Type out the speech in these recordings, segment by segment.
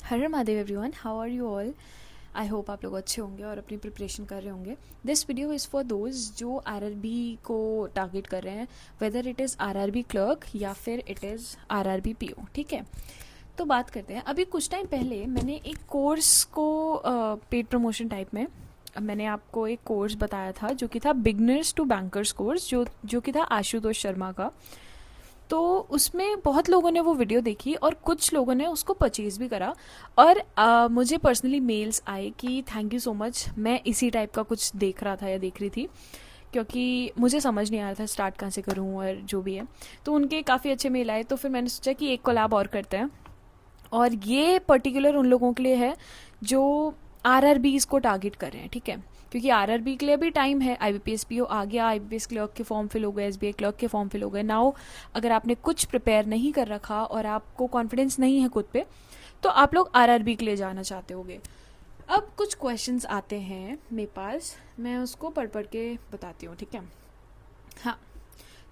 Her Mahadev everyone, how are you all. I hope आप लोग अच्छे होंगे और अपनी प्रिपरेशन कर रहे होंगे। This video is for those जो आरआरबी को टारगेट कर रहे हैं, whether it is RRB clerk या फिर इट इज़ आरआरबी पीओ। ठीक है, तो बात करते हैं। अभी कुछ टाइम पहले मैंने एक कोर्स को पेड प्रमोशन टाइप में मैंने आपको एक कोर्स बताया था जो कि था बिगनर्स टू बैंकर्स कोर्स, जो कि था आशुतोष शर्मा का। तो उसमें बहुत लोगों ने वो वीडियो देखी और कुछ लोगों ने उसको परचेज़ भी करा। और मुझे पर्सनली मेल्स आए कि थैंक यू सो मच, मैं इसी टाइप का कुछ देख रहा था या देख रही थी, क्योंकि मुझे समझ नहीं आ रहा था स्टार्ट कहाँ से करूँ और जो भी है। तो उनके काफ़ी अच्छे मेल आए, तो फिर मैंने सोचा कि एक कोलैब और करते हैं। और ये पर्टिकुलर उन लोगों के लिए है जो आरआरबीज़ को टारगेट कर रहे हैं। ठीक है, क्योंकि आरआरबी के लिए भी टाइम है। आईबीपीएस पीओ आ गया, आईबीपीएस क्लर्क के फॉर्म फिल हो गए, एसबीआई क्लर्क के फॉर्म फिल हो गए। नाउ अगर आपने कुछ प्रिपेयर नहीं कर रखा और आपको कॉन्फिडेंस नहीं है खुद पे, तो आप लोग आरआरबी के लिए जाना चाहते होगे। अब कुछ क्वेश्चंस आते हैं मेरे पास, मैं उसको पढ़ पढ़ के बताती हूँ। ठीक है, हाँ।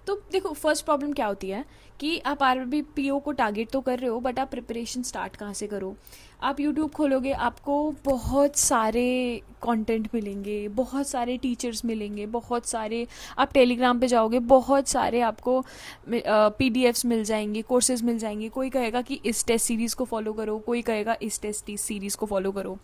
तो देखो, फर्स्ट प्रॉब्लम क्या होती है कि आप आरआरबी पीओ को टारगेट तो कर रहे हो, बट आप प्रिपरेशन स्टार्ट कहाँ से करो। आप यूट्यूब खोलोगे, आपको बहुत सारे कंटेंट मिलेंगे, बहुत सारे टीचर्स मिलेंगे, बहुत सारे। आप टेलीग्राम पे जाओगे, बहुत सारे आपको पीडीएफ्स मिल जाएंगे, कोर्सेज मिल जाएंगे। कोई कहेगा कि इस टेस्ट सीरीज़ को फॉलो करो, कोई कहेगा इस टेस्ट सीरीज़ को फॉलो करो।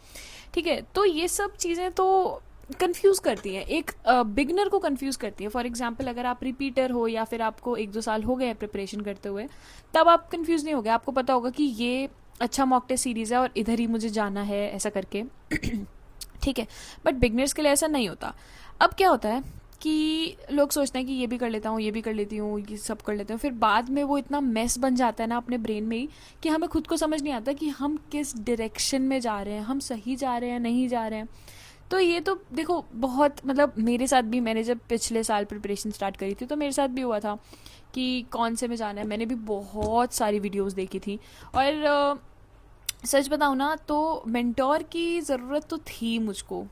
ठीक है, तो ये सब चीज़ें तो कंफ्यूज करती हैं, एक बिगनर को कंफ्यूज करती है। फॉर एग्जांपल, अगर आप रिपीटर हो या फिर आपको 1-2 साल हो गए हैं प्रिपरेशन करते हुए, तब आप कंफ्यूज नहीं हो गए। आपको पता होगा कि ये अच्छा मॉक टेस्ट सीरीज़ है और इधर ही मुझे जाना है, ऐसा करके। ठीक है, बट बिगनर्स के लिए ऐसा नहीं होता। अब क्या होता है कि लोग सोचते हैं कि ये भी कर लेता हूँ, ये भी कर लेती हूँ, ये सब कर लेते हूँ, फिर बाद में वो इतना मेस बन जाता है ना अपने ब्रेन में ही कि हमें खुद को समझ नहीं आता कि हम किस डायरेक्शन में जा रहे हैं, हम सही जा रहे हैं, नहीं जा रहे हैं। तो ये तो देखो, बहुत मतलब मेरे साथ भी, मैंने जब पिछले साल प्रिपरेशन स्टार्ट करी थी तो मेरे साथ भी हुआ था कि कौन से में जाना है। मैंने भी बहुत सारी वीडियोस देखी थी और सच बताऊँ ना तो मेंटोर की ज़रूरत तो थी मुझको।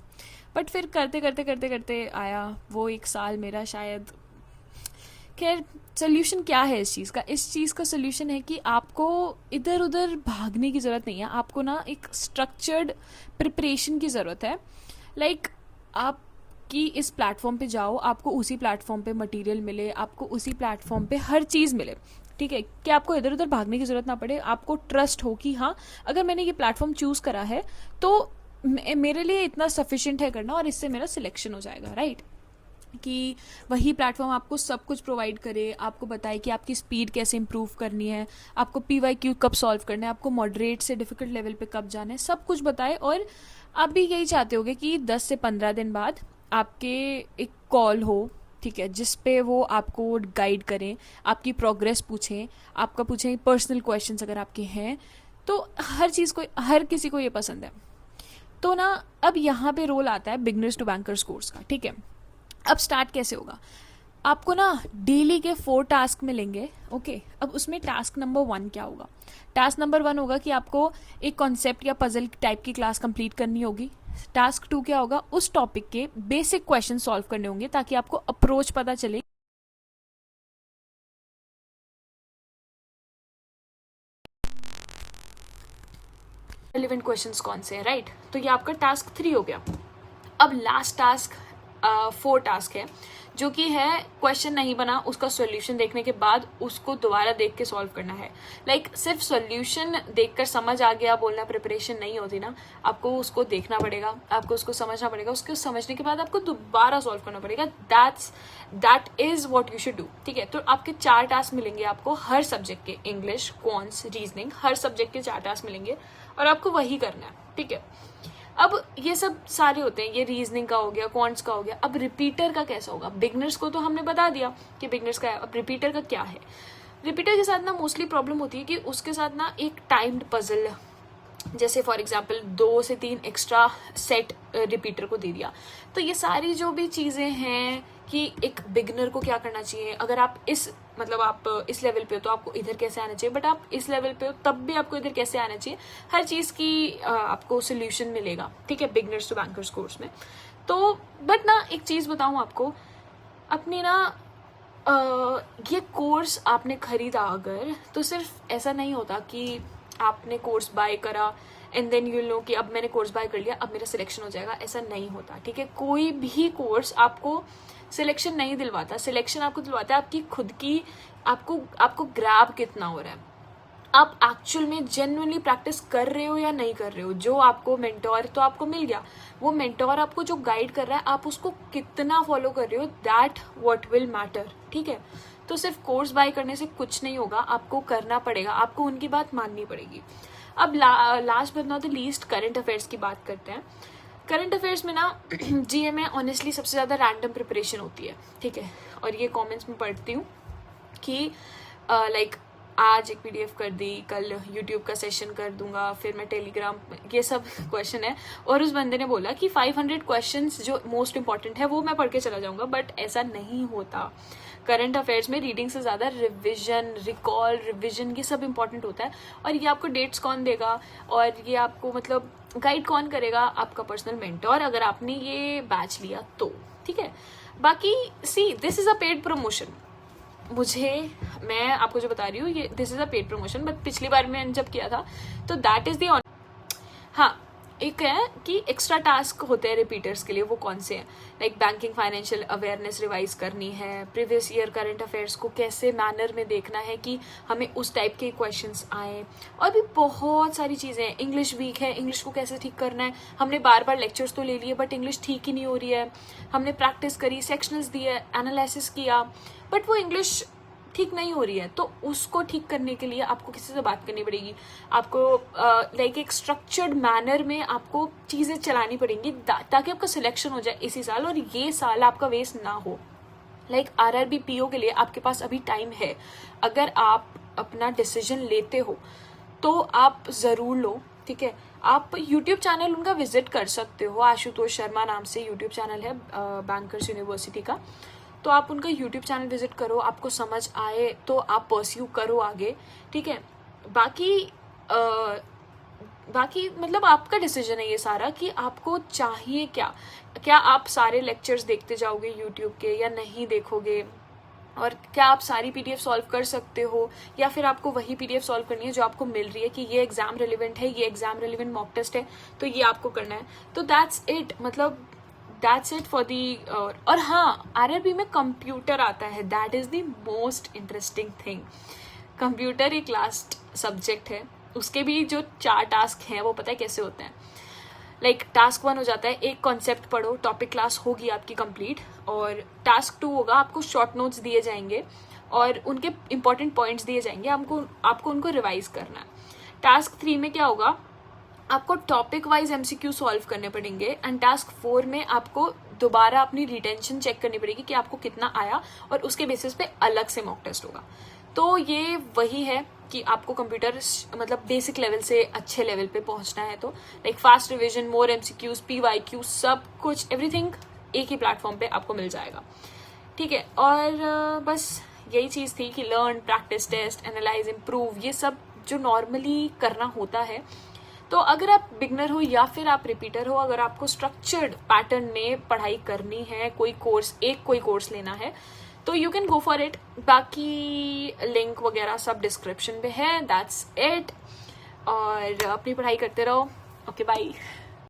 बट फिर करते करते करते करते आया वो एक साल मेरा शायद। खैर, सोल्यूशन क्या है इस चीज़ का? इस चीज़ का सोल्यूशन है कि आपको इधर उधर भागने की ज़रूरत नहीं है। आपको ना एक स्ट्रक्चर्ड प्रिपरेशन की ज़रूरत है। लाइक आप कि इस प्लेटफॉर्म पे जाओ, आपको उसी प्लेटफॉर्म पे मटेरियल मिले, आपको उसी प्लेटफॉर्म पे हर चीज़ मिले। ठीक है, कि आपको इधर उधर भागने की ज़रूरत ना पड़े। आपको ट्रस्ट हो कि हाँ, अगर मैंने ये प्लेटफॉर्म चूज़ करा है तो मेरे लिए इतना सफिशिएंट है करना और इससे मेरा सिलेक्शन हो जाएगा। राइट, कि वही प्लेटफॉर्म आपको सब कुछ प्रोवाइड करे, आपको बताए कि आपकी स्पीड कैसे इंप्रूव करनी है, आपको PYQ कब सॉल्व करना है, आपको मॉडरेट से डिफ़िकल्ट लेवल पे कब जाना है, सब कुछ बताए। और आप भी यही चाहते होगे कि 10 से 15 दिन बाद आपके एक कॉल हो, ठीक है, जिस पे वो आपको गाइड करें, आपकी प्रोग्रेस पूछें, आपका पूछें पर्सनल क्वेश्चंस अगर आपके हैं। तो हर चीज़ को, हर किसी को ये पसंद है। तो ना, अब यहाँ पे रोल आता है बिगनर्स टू बैंकर्स कोर्स का। ठीक है, अब स्टार्ट कैसे होगा? आपको ना डेली के 4 टास्क मिलेंगे। ओके, अब उसमें टास्क नंबर 1 क्या होगा? टास्क नंबर 1 होगा कि आपको एक कॉन्सेप्ट या पजल टाइप की क्लास कंप्लीट करनी होगी। टास्क 2 क्या होगा? उस टॉपिक के बेसिक क्वेश्चन सॉल्व करने होंगे ताकि आपको अप्रोच पता चले, रिलेवेंट क्वेश्चंस कौन से हैं। राइट, तो ये आपका टास्क 3 हो गया। अब लास्ट टास्क 4 टास्क है, जो कि है क्वेश्चन नहीं बना उसका सॉल्यूशन देखने के बाद उसको दोबारा देख के सॉल्व करना है। लाइक सिर्फ सॉल्यूशन देखकर समझ आ गया बोलना प्रिपरेशन नहीं होती ना। आपको उसको देखना पड़ेगा, आपको उसको समझना पड़ेगा, उसको समझने के बाद आपको दोबारा सॉल्व करना पड़ेगा। That is what you should do. ठीक है, तो आपके 4 टास्क मिलेंगे आपको हर सब्जेक्ट के, इंग्लिश, क्वांट्स, रीजनिंग, हर सब्जेक्ट के 4 टास्क मिलेंगे और आपको वही करना है। ठीक है, अब ये सब सारे होते हैं, ये रीजनिंग का हो गया, क्वांट्स का हो गया। अब रिपीटर का कैसा होगा? बिगनर्स को तो हमने बता दिया कि बिगनर्स का है। अब रिपीटर का क्या है? रिपीटर के साथ ना मोस्टली प्रॉब्लम होती है कि उसके साथ ना एक टाइम्ड पजल, जैसे फॉर एग्जाम्पल 2 से 3 एक्स्ट्रा सेट रिपीटर को दे दिया। तो ये सारी जो भी चीज़ें हैं कि एक बिगनर को क्या करना चाहिए, अगर आप इस मतलब आप इस लेवल पे हो तो आपको इधर कैसे आना चाहिए, बट आप इस लेवल पे हो तब भी आपको इधर कैसे आना चाहिए, हर चीज़ की आपको सोल्यूशन मिलेगा। ठीक है, बिगनर्स टू बैंकर्स कोर्स में। तो बट ना एक चीज़ बताऊँ आपको, अपनी ना ये कोर्स आपने खरीदा अगर, तो सिर्फ ऐसा नहीं होता कि आपने कोर्स बाय करा एंड देन यू नो कि अब मैंने कोर्स बाय कर लिया, अब मेरा सिलेक्शन हो जाएगा। ऐसा नहीं होता, ठीक है। कोई भी कोर्स आपको सिलेक्शन नहीं दिलवाता। सिलेक्शन आपको दिलवाता है आपकी खुद की, आपको ग्रैब कितना हो रहा है, आप एक्चुअल में जेन्युइनली प्रैक्टिस कर रहे हो या नहीं कर रहे हो। जो आपको मेंटोर तो आपको मिल गया, वो मेंटोर आपको जो गाइड कर रहा है आप उसको कितना फॉलो कर रहे हो, दैट व्हाट विल मैटर, ठीक है। तो सिर्फ कोर्स बाय करने से कुछ नहीं होगा, आपको करना पड़ेगा, आपको उनकी बात माननी पड़ेगी। अब last but not the least current affairs की बात करते हैं। करंट अफेयर्स में ना जीए में ऑनेस्टली सबसे ज़्यादा रैंडम प्रिपरेशन होती है, ठीक है। और ये कमेंट्स में पढ़ती हूँ कि लाइक आज एक पीडीएफ कर दी, कल यूट्यूब का सेशन कर दूंगा, फिर मैं टेलीग्राम, ये सब क्वेश्चन है। और उस बंदे ने बोला कि 500 क्वेश्चंस जो मोस्ट इंपॉर्टेंट है वो मैं पढ़ के चला जाऊंगा, बट ऐसा नहीं होता। करंट अफेयर्स में रीडिंग से ज़्यादा रिविजन, रिकॉल, रिविजन, ये सब इंपॉर्टेंट होता है। और ये आपको डेट्स कौन देगा और ये आपको मतलब गाइड कौन करेगा, आपका पर्सनल मेंटोर, अगर आपने ये बैच लिया तो, ठीक है। बाकी see this is a paid promotion, मैं आपको जो बता रही हूँ ये this is a paid promotion, but पिछली बार मैंने जब किया था तो दैट इज द हाँ, एक है कि एक्स्ट्रा टास्क होते हैं रिपीटर्स के लिए, वो कौन से हैं, like banking financial awareness revise करनी है, प्रीवियस ईयर करंट अफेयर्स को कैसे मैनर में देखना है कि हमें उस टाइप के क्वेश्चंस आए, और भी बहुत सारी चीज़ें हैं। इंग्लिश वीक है, इंग्लिश को कैसे ठीक करना है, हमने बार बार लेक्चर्स तो ले लिए बट इंग्लिश ठीक ही नहीं हो रही है, हमने प्रैक्टिस करी, सेक्शनल्स दिए, एनालिसिस किया, बट वो इंग्लिश ठीक नहीं हो रही है, तो उसको ठीक करने के लिए आपको किसी से बात करनी पड़ेगी, आपको लाइक एक स्ट्रक्चर्ड मैनर में आपको चीज़ें चलानी पड़ेंगी ताकि आपका सिलेक्शन हो जाए इसी साल और ये साल आपका वेस्ट ना हो। लाइक आरआरबी पीओ के लिए आपके पास अभी टाइम है, अगर आप अपना डिसीजन लेते हो तो आप ज़रूर लो, ठीक है। आप यूट्यूब चैनल उनका विजिट कर सकते हो, आशुतोष शर्मा नाम से यूट्यूब चैनल है बैंकर्स यूनिवर्सिटी का, तो आप उनका यूट्यूब चैनल विजिट करो, आपको समझ आए तो आप परस्यू करो आगे, ठीक है। बाकी मतलब आपका डिसीजन है ये सारा कि आपको चाहिए क्या आप सारे लेक्चर्स देखते जाओगे यूट्यूब के या नहीं देखोगे, और क्या आप सारी पीडीएफ सॉल्व कर सकते हो या फिर आपको वही पीडीएफ सॉल्व करनी है जो आपको मिल रही है कि ये एग्जाम रिलेवेंट है, ये एग्जाम रिलेवेंट मॉक टेस्ट है तो ये आपको करना है, तो दैट्स इट, मतलब दैट्स इट फॉर दी। और हाँ, आरआरबी में कंप्यूटर आता है, that is the most interesting thing. Computer एक लास्ट सब्जेक्ट है, उसके भी जो 4 टास्क हैं वो पता है कैसे होते हैं। लाइक टास्क 1 हो जाता है एक कॉन्सेप्ट पढ़ो, टॉपिक क्लास होगी आपकी कंप्लीट, और टास्क 2 होगा आपको शॉर्ट नोट्स दिए जाएंगे और उनके इंपॉर्टेंट पॉइंट्स दिए जाएंगे, आपको उनको रिवाइज करना है। टास्क 3 में क्या होगा, आपको टॉपिक वाइज एमसीक्यू सॉल्व करने पड़ेंगे, एंड टास्क 4 में आपको दोबारा अपनी रिटेंशन चेक करनी पड़ेगी कि आपको कितना आया, और उसके बेसिस पे अलग से मॉक टेस्ट होगा। तो ये वही है कि आपको कंप्यूटर मतलब बेसिक लेवल से अच्छे लेवल पे पहुंचना है तो लाइक फास्ट रिविजन, मोर एमसीक्यूज, पीवाईक्यू, सब कुछ एवरीथिंग एक ही प्लेटफॉर्म पे आपको मिल जाएगा, ठीक है। और बस यही चीज़ थी कि learn, practice, test, analyse, improve, ये सब जो नॉर्मली करना होता है। तो अगर आप बिगनर हो या फिर आप रिपीटर हो, अगर आपको स्ट्रक्चर्ड पैटर्न में पढ़ाई करनी है, कोई कोर्स लेना है तो you can go for it. बाकी लिंक वगैरह सब डिस्क्रिप्शन पे है, दैट्स इट। और अपनी पढ़ाई करते रहो। Okay, bye.